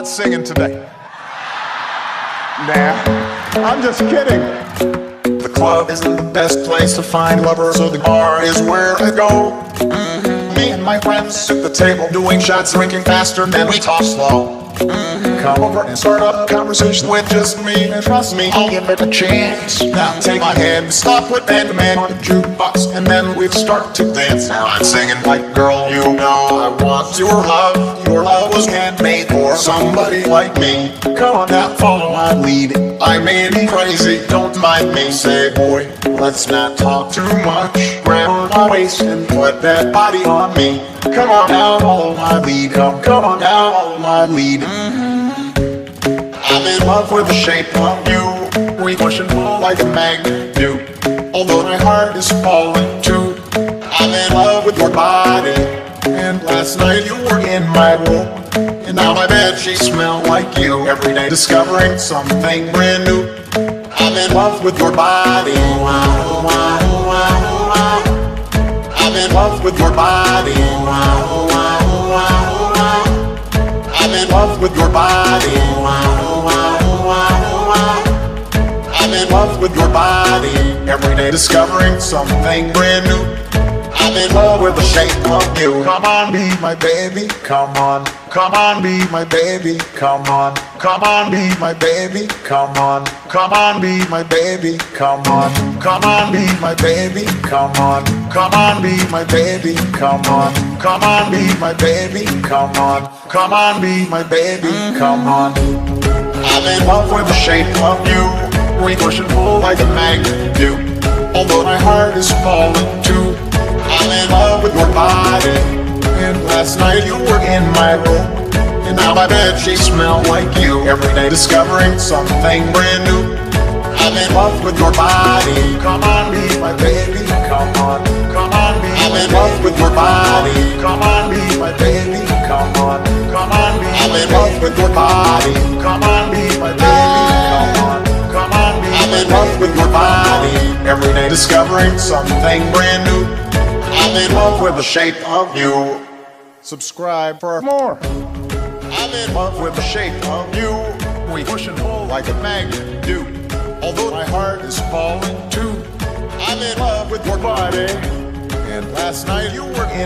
not singing today. Nah, I'm just kidding. The club isn't the best place to find lovers, so the bar is where I go. Me and my friends at the table, doing shots, drinking faster, then we talk slow. Come over and start up a conversation with just me, and trust me, I'll give it a chance. Now take my hand, stop, put the man on the jukebox, and then we start to dance. Now I'm singing like, girl, you know I want your love. Your love was handmade for somebody like me. Come on now, follow my lead. I may be crazy, don't mind me. Say, boy, let's not talk too much. Grab my waist and put that body on me. Come on now, follow my lead. Come on now, follow my lead. I'm in love with the shape of you. We push and pull like a magnet do. Although my heart is falling too. I'm in love with your body. And last night you were in my room. And now my bedsheets smell like you. Every day discovering something brand new. I'm in love with your body. I'm in love with your body. I'm in love with your body. I'm in love with your body. Every day discovering something brand new. I'm in love with the shape of you. Come on, be my baby. Come on, come on, be my baby. Come on, come on, be my baby. Come on, come on, be my baby. Come on, come on, be my baby. Come on, come on, be my baby. Come on, come on, be my baby. Come on, come on, be my baby. Come on. I'm in love with the shape of you. We push and pull like a magnet do. Although my heart is falling too. I'm in love with your body. And last night you were in my room. And now my bedsheets smell like you. Every day discovering something brand new. I'm in love with your body. Come on, be my baby. Come on, come on, be I'm in love with your body. Come on, be my baby. Come on, come on, be I'm in love with your body. Come on, be my baby. Come on, come on, be I'm in love with your body. Every day discovering something brand new. I'm in love with the shape of you. Subscribe for more. I'm in love with the shape of you. We push and pull like a magnet do. Although my heart is falling too. I'm in love with your body. And last night you were in